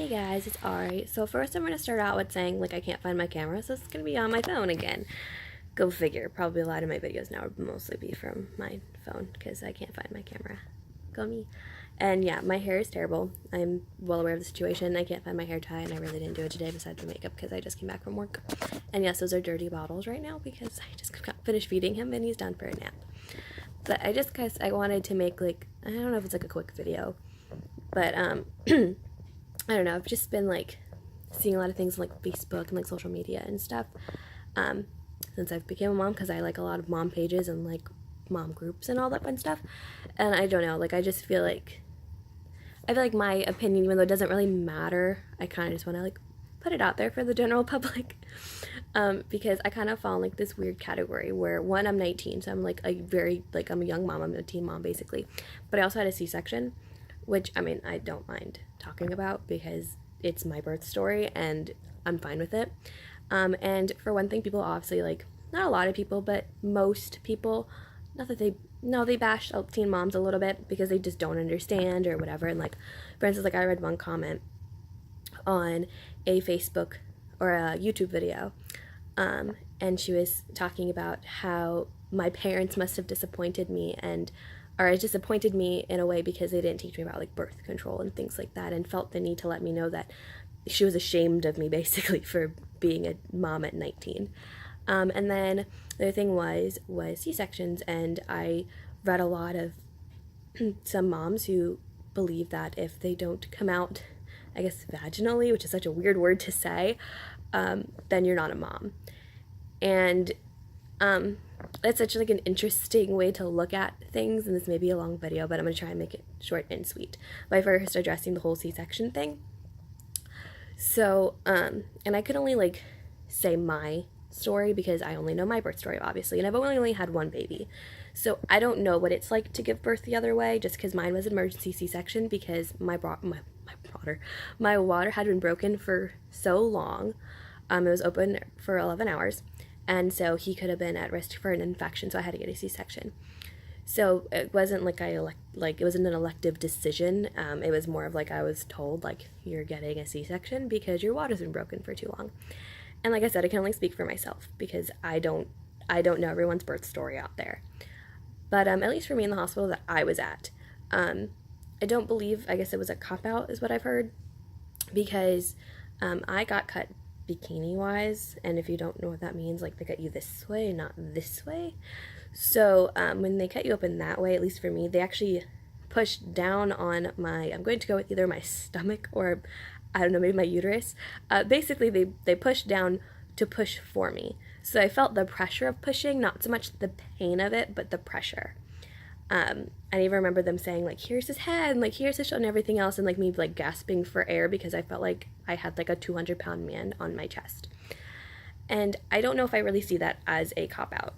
Hey guys, it's Ari. So first I'm going to start out with saying I can't find my camera, so it's going to be on my phone again. Go figure. Probably a lot of my videos now would mostly be from my phone because I can't find my camera. Go me. And yeah, my hair is terrible. I'm well aware of the situation. I can't find my hair tie and I really didn't do it today besides the makeup because I just came back from work. And yes, those are dirty bottles right now because I just got finished feeding him and he's done for a nap. But I wanted to make I don't know if it's a quick video, but I don't know, I've just been seeing a lot of things on Facebook and social media and stuff since I've become a mom, because I like a lot of mom pages and mom groups and all that fun stuff. And I don't know, I just feel I feel like my opinion, even though it doesn't really matter, I kind of just want to put it out there for the general public, because I kind of fall in this weird category where, one, I'm 19, so I'm I'm a young mom, I'm a teen mom basically, but I also had a C-section, which, I mean, I don't mind talking about because it's my birth story and I'm fine with it. And for one thing, people obviously, not a lot of people, but most people, not that they bash teen moms a little bit because they just don't understand or whatever. And for instance, I read one comment on a Facebook or a YouTube video, and she was talking about how my parents must have disappointed me or it disappointed me in a way because they didn't teach me about birth control and things like that, and felt the need to let me know that she was ashamed of me basically for being a mom at 19. And then the other thing was C-sections, and I read a lot of some moms who believe that if they don't come out, I guess, vaginally, which is such a weird word to say, then you're not a mom. And that's such an interesting way to look at things, and this may be a long video, but I'm going to try and make it short and sweet by first addressing the whole C-section thing. So, and I could only say my story because I only know my birth story, obviously, and I've only had one baby. So I don't know what it's like to give birth the other way, just because mine was an emergency C-section because my water had been broken for so long. It was open for 11 hours. And so he could have been at risk for an infection, so I had to get a C-section. So it wasn't it wasn't an elective decision. It was more of I was told, you're getting a C-section because your water's been broken for too long. And like I said, I can only speak for myself because I don't know everyone's birth story out there. But at least for me in the hospital that I was at, I don't believe, I guess it was a cop-out is what I've heard, because I got cut bikini-wise, and if you don't know what that means, they cut you this way, not this way. So when they cut you open that way, at least for me, they actually pushed down on I'm going to go with either my stomach or, I don't know, maybe my uterus. Basically, they pushed down to push for me. So I felt the pressure of pushing, not so much the pain of it, but the pressure. I even remember them saying, here's his head, and, here's his shoulder and everything else, and, me, gasping for air because I felt like I had, a 200-pound man on my chest. And I don't know if I really see that as a cop-out.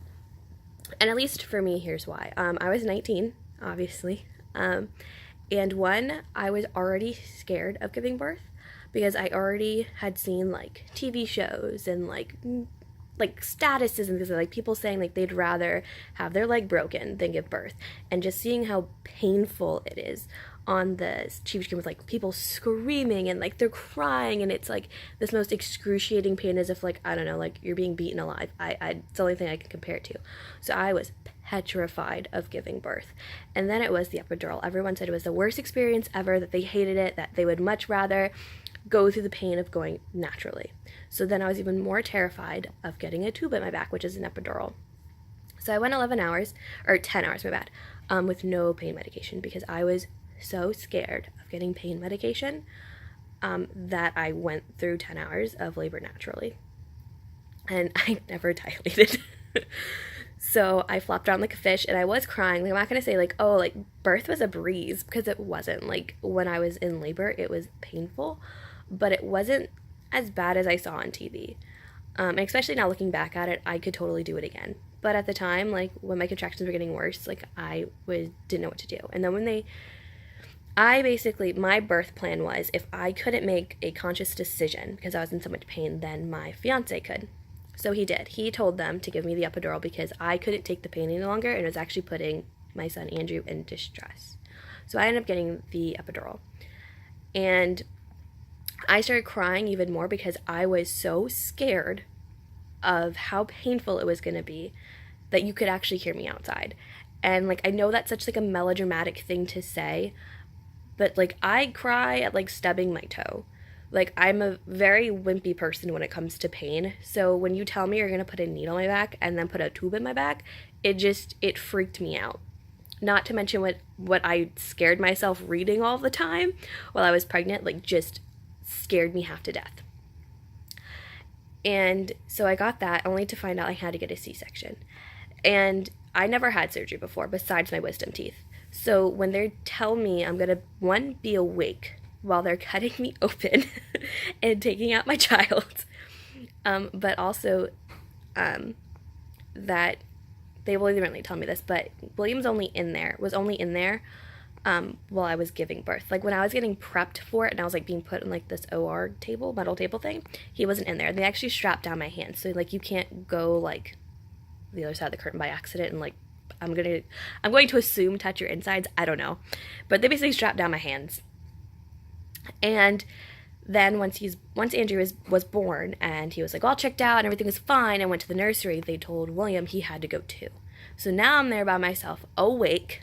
And at least for me, here's why. I was 19, obviously. And one, I was already scared of giving birth because I already had seen, TV shows and, statuses and things people saying they'd rather have their leg broken than give birth, and just seeing how painful it is on the TV screen with people screaming and they're crying, and it's this most excruciating pain, as if I don't know, you're being beaten alive. It's the only thing I can compare it to. So I was petrified of giving birth. And then it was the epidural. Everyone said it was the worst experience ever, that they hated it, that they would much rather go through the pain of going naturally. So then I was even more terrified of getting a tube at my back, which is an epidural. So I went 11 hours, or 10 hours, my bad, with no pain medication because I was so scared of getting pain medication that I went through 10 hours of labor naturally. And I never dilated. So I flopped around like a fish, and I was crying. I'm not going to say, birth was a breeze, because it wasn't. When I was in labor, it was painful, but it wasn't as bad as I saw on TV. And especially now looking back at it, I could totally do it again. But at the time, when my contractions were getting worse, I didn't know what to do. And then my birth plan was, if I couldn't make a conscious decision because I was in so much pain, then my fiance could. So he did. He told them to give me the epidural because I couldn't take the pain any longer, and it was actually putting my son Andrew in distress. So I ended up getting the epidural. And I started crying even more because I was so scared of how painful it was going to be that you could actually hear me outside. And like, I know that's such like a melodramatic thing to say, but like, I cry at like stubbing my toe. Like, I'm a very wimpy person when it comes to pain. So when you tell me you're going to put a needle in my back and then put a tube in my back, it freaked me out. Not to mention what I scared myself reading all the time while I was pregnant, like just scared me half to death. And so I got that only to find out I had to get a C-section. And I never had surgery before besides my wisdom teeth. So when they tell me I'm going to, one, be awake while they're cutting me open and taking out my child, but also that they will even really tell me this, but William was only in there while I was giving birth. Like when I was getting prepped for it and I was like being put in like this OR table, metal table thing, he wasn't in there. They actually strapped down my hands. So like you can't go like the other side of the curtain by accident and like I'm going to assume touch your insides. I don't know. But they basically strapped down my hands. And then once Andrew was born and he was like all checked out and everything was fine and went to the nursery, they told William he had to go too. So now I'm there by myself, awake,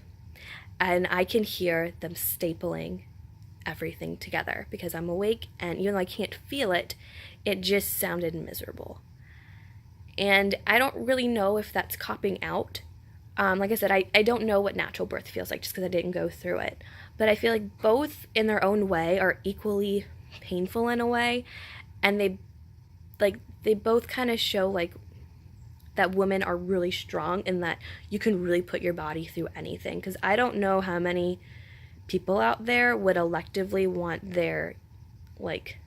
and I can hear them stapling everything together because I'm awake, and even though I can't feel it, it just sounded miserable. And I don't really know if that's copping out. Like I said, I don't know what natural birth feels like just because I didn't go through it. But I feel like both in their own way are equally painful in a way. And they both kind of show like that women are really strong and that you can really put your body through anything. Because I don't know how many people out there would electively want their like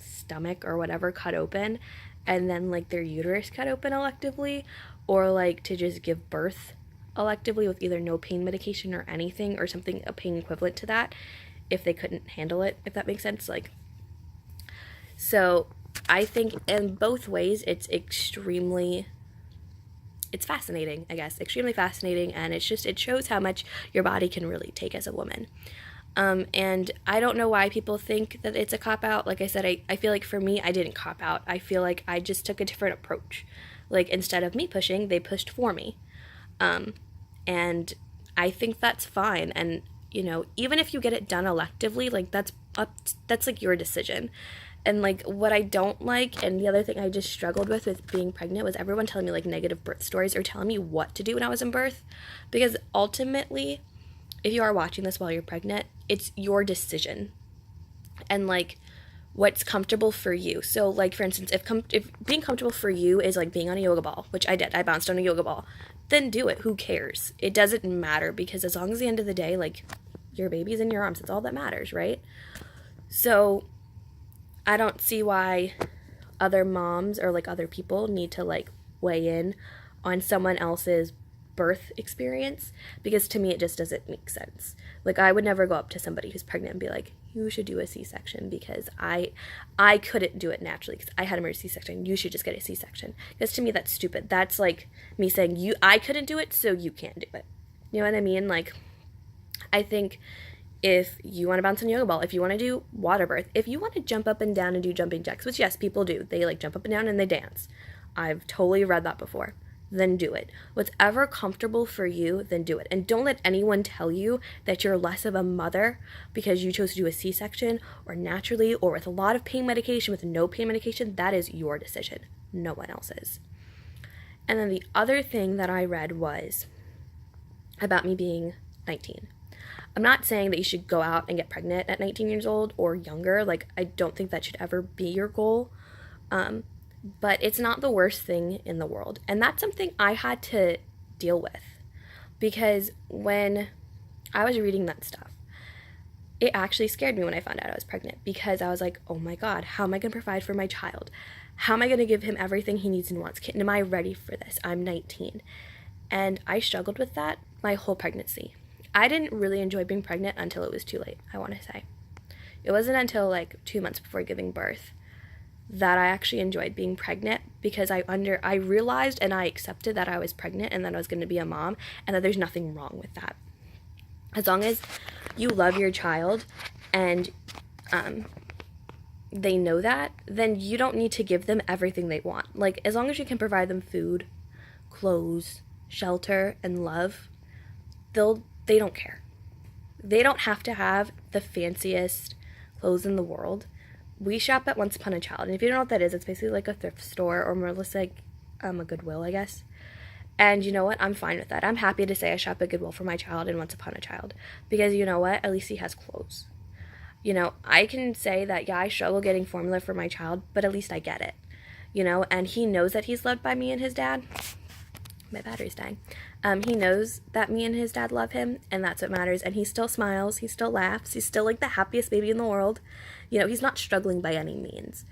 stomach or whatever cut open and then like their uterus cut open electively, or like to just give birth electively with either no pain medication or anything or something a pain equivalent to that if they couldn't handle it, if that makes sense. Like, so I think in both ways it's fascinating, I guess, extremely fascinating, and it shows how much your body can really take as a woman. And I don't know why people think that it's a cop-out. Like I said, I feel like for me, I didn't cop out. I feel like I just took a different approach. Like, instead of me pushing, they pushed for me. And I think that's fine. And, you know, even if you get it done electively, like, that's like your decision. And, like, what I don't like, and the other thing I just struggled with being pregnant, was everyone telling me, like, negative birth stories or telling me what to do when I was in birth. Because ultimately, if you are watching this while you're pregnant, it's your decision. And, like, what's comfortable for you. So, like, for instance, if being comfortable for you is, like, being on a yoga ball, which I did. I bounced on a yoga ball. Then do it. Who cares? It doesn't matter, because as long as the end of the day, like, your baby's in your arms, it's all that matters, right? So I don't see why other moms or, like, other people need to, like, weigh in on someone else's birth experience, because to me it just doesn't make sense. Like, I would never go up to somebody who's pregnant and be like, you should do a C-section, because I couldn't do it naturally because I had an emergency C-section. You should just get a C-section. Because to me that's stupid. That's like me saying I couldn't do it, so you can't do it. You know what I mean? Like, I think if you want to bounce on a yoga ball, if you want to do water birth, if you want to jump up and down and do jumping jacks, which yes, people do. They like jump up and down and they dance. I've totally read that before. Then do it. Whatever comfortable for you, then do it. And don't let anyone tell you that you're less of a mother because you chose to do a C-section or naturally or with a lot of pain medication, with no pain medication. That is your decision, no one else's. And then the other thing that I read was about me being 19. I'm not saying that you should go out and get pregnant at 19 years old or younger. Like, I don't think that should ever be your goal. But it's not the worst thing in the world. And that's something I had to deal with. Because when I was reading that stuff, it actually scared me when I found out I was pregnant. Because I was like, oh my God, how am I going to provide for my child? How am I going to give him everything he needs and wants? Am I ready for this? I'm 19. And I struggled with that my whole pregnancy. I didn't really enjoy being pregnant until it was too late, I want to say. It wasn't until like 2 months before giving birth that I actually enjoyed being pregnant, because I realized and I accepted that I was pregnant and that I was going to be a mom, and that there's nothing wrong with that. As long as you love your child and they know that, then you don't need to give them everything they want. Like, as long as you can provide them food, clothes, shelter, and love, they don't care. They don't have to have the fanciest clothes in the world. We shop at Once Upon a Child, and if you don't know what that is, it's basically like a thrift store, or more or less like a Goodwill, I guess. And you know what? I'm fine with that. I'm happy to say I shop at Goodwill for my child and Once Upon a Child, because you know what? At least he has clothes. You know, I can say that, yeah, I struggle getting formula for my child, but at least I get it. You know, and he knows that he's loved by me and his dad. My battery's dying. He knows that me and his dad love him, and that's what matters. And he still smiles, he still laughs, he's still like the happiest baby in the world. You know, he's not struggling by any means.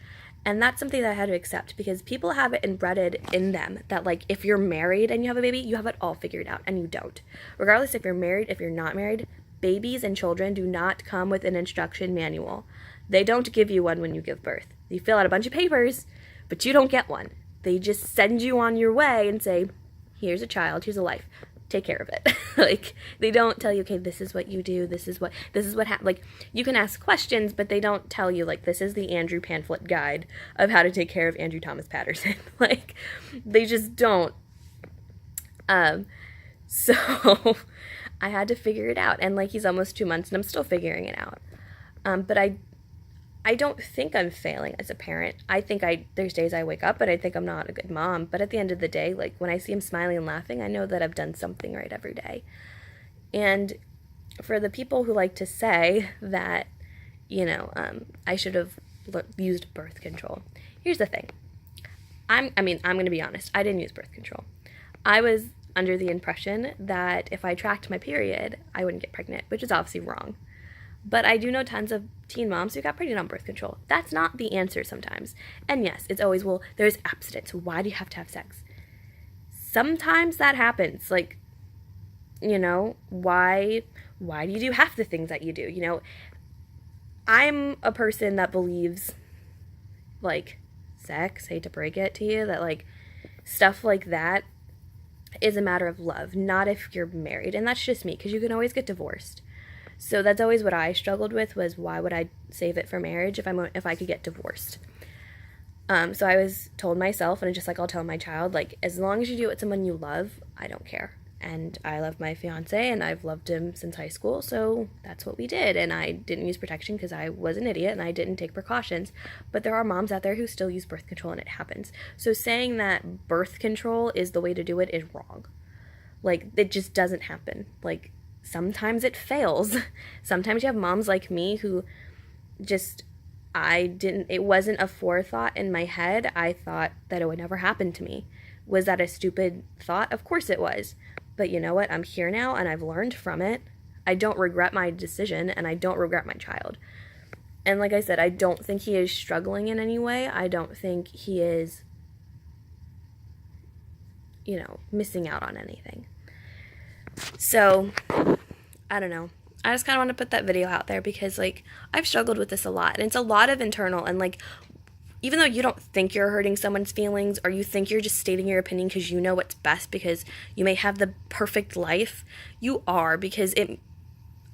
And that's something that I had to accept, because people have it embedded in them that, like, if you're married and you have a baby, you have it all figured out, and you don't. Regardless if you're married, if you're not married, babies and children do not come with an instruction manual. They don't give you one when you give birth. You fill out a bunch of papers, but you don't get one. They just send you on your way and say, here's a child, here's a life, take care of it. Like, they don't tell you, okay, this is what you do, this is what like, you can ask questions, but they don't tell you, like, this is the Andrew pamphlet guide of how to take care of Andrew Thomas Patterson. Like, they just don't. So I had to figure it out, and like, he's almost 2 months and I'm still figuring it out. But I don't think I'm failing as a parent. I think there's days I wake up and I think I'm not a good mom, but at the end of the day, like, when I see him smiling and laughing, I know that I've done something right every day. And for the people who like to say that, you know, I should have used birth control, here's the thing. I'm going to be honest. I didn't use birth control. I was under the impression that if I tracked my period, I wouldn't get pregnant, which is obviously wrong. But I do know tons of teen moms who got pregnant on birth control. That's not the answer sometimes. And yes, it's always, well, there's abstinence. Why do you have to have sex? Sometimes that happens. Like, you know, why do you do half the things that you do? You know, I'm a person that believes, like, sex, hate to break it to you, that, like, stuff like that is a matter of love, not if you're married. And that's just me, because you can always get divorced. So that's always what I struggled with, was why would I save it for marriage if I could get divorced? So I was told myself, and just like I'll tell my child, like, as long as you do it with someone you love, I don't care. And I love my fiance, and I've loved him since high school, so that's what we did. And I didn't use protection because I was an idiot and I didn't take precautions. But there are moms out there who still use birth control, and it happens. So saying that birth control is the way to do it is wrong. Like, it just doesn't happen. Like, sometimes it fails. Sometimes you have moms like me who just, it wasn't a forethought in my head. I thought that it would never happen to me. Was that a stupid thought? Of course it was. But you know what? I'm here now, and I've learned from it. I don't regret my decision, and I don't regret my child. And like I said, I don't think he is struggling in any way. I don't think he is, you know, missing out on anything. So, I don't know. I just kind of want to put that video out there because, like, I've struggled with this a lot. And it's a lot of internal, and, like, even though you don't think you're hurting someone's feelings, or you think you're just stating your opinion because you know what's best because you may have the perfect life, you are, because it,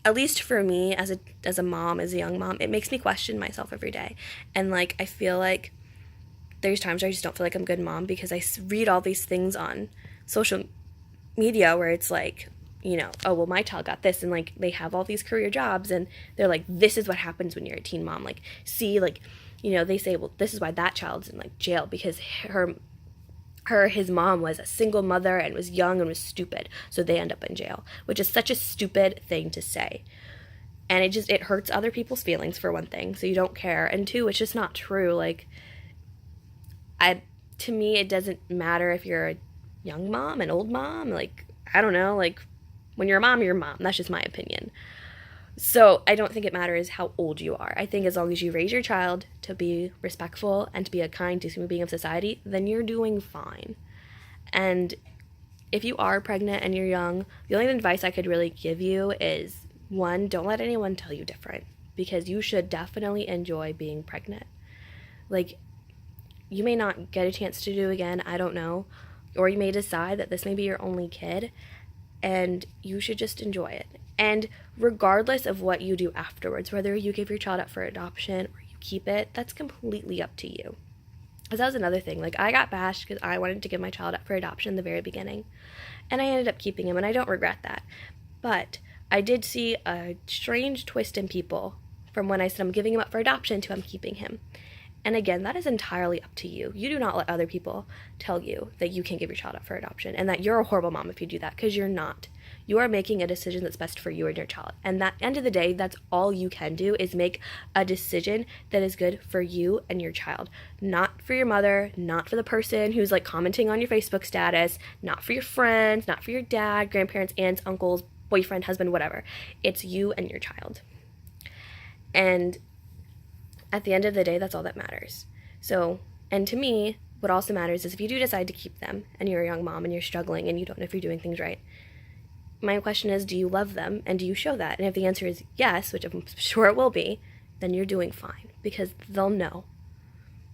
at least for me as a mom, as a young mom, it makes me question myself every day. And, like, I feel like there's times where I just don't feel like I'm a good mom because I read all these things on social media where it's like, you know, oh, well, my child got this, and, like, they have all these career jobs, and they're like, this is what happens when you're a teen mom. Like, see, like, you know, they say, well, this is why that child's in, like, jail, because his mom was a single mother and was young and was stupid, so they end up in jail, which is such a stupid thing to say. And it hurts other people's feelings, for one thing, so you don't care, and two, it's just not true. Like, to me, it doesn't matter if you're a young mom, an old mom, like, I don't know, like, when you're a mom, you're a mom. That's just my opinion. So I don't think it matters how old you are. I think as long as you raise your child to be respectful and to be a kind, decent being of society, then you're doing fine. And if you are pregnant and you're young, the only advice I could really give you is, one, don't let anyone tell you different, because you should definitely enjoy being pregnant. Like, you may not get a chance to do again, I don't know, or you may decide that this may be your only kid, and you should just enjoy it. And regardless of what you do afterwards, whether you give your child up for adoption or you keep it, that's completely up to you. Because that was another thing. Like, I got bashed because I wanted to give my child up for adoption in the very beginning. And I ended up keeping him, and I don't regret that. But I did see a strange twist in people from when I said I'm giving him up for adoption to I'm keeping him. And again, that is entirely up to you. You do not let other people tell you that you can't give your child up for adoption and that you're a horrible mom if you do that, because you're not. You are making a decision that's best for you and your child. And at the end of the day, that's all you can do, is make a decision that is good for you and your child. Not for your mother, not for the person who's like commenting on your Facebook status, not for your friends, not for your dad, grandparents, aunts, uncles, boyfriend, husband, whatever. It's you and your child. And at the end of the day, that's all that matters. So, and to me, what also matters is if you do decide to keep them and you're a young mom and you're struggling and you don't know if you're doing things right, my question is, do you love them and do you show that? And if the answer is yes, which I'm sure it will be, then you're doing fine, because they'll know.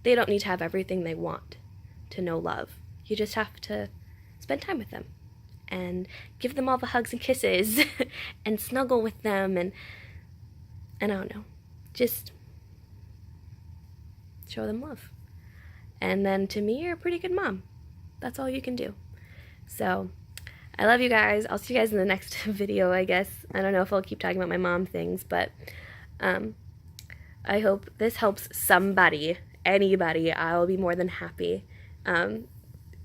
They don't need to have everything they want to know love. You just have to spend time with them and give them all the hugs and kisses and snuggle with them and I don't know, just show them love. And then to me, you're a pretty good mom. That's all you can do. So I love you guys. I'll see you guys in the next video, I guess. I don't know if I'll keep talking about my mom things, but I hope this helps somebody, anybody. I'll be more than happy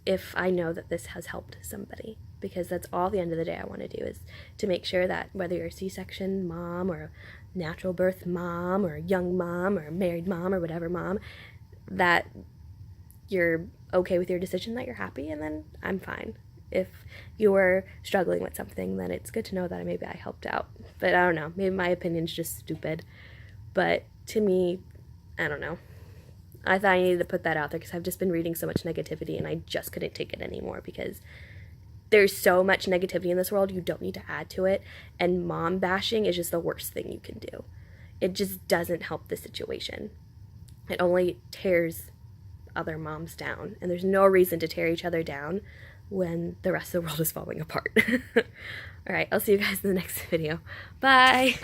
if I know that this has helped somebody, because that's all the end of the day I want to do, is to make sure that whether you're a C-section mom or a natural birth mom or a young mom or a married mom or whatever mom, that you're okay with your decision, that you're happy, and then I'm fine. If you're struggling with something, then it's good to know that maybe I helped out. But I don't know, maybe my opinion's just stupid. But to me, I don't know. I thought I needed to put that out there because I've just been reading so much negativity and I just couldn't take it anymore, because there's so much negativity in this world, you don't need to add to it. And mom bashing is just the worst thing you can do. It just doesn't help the situation. It only tears other moms down. And there's no reason to tear each other down when the rest of the world is falling apart. Alright, I'll see you guys in the next video. Bye!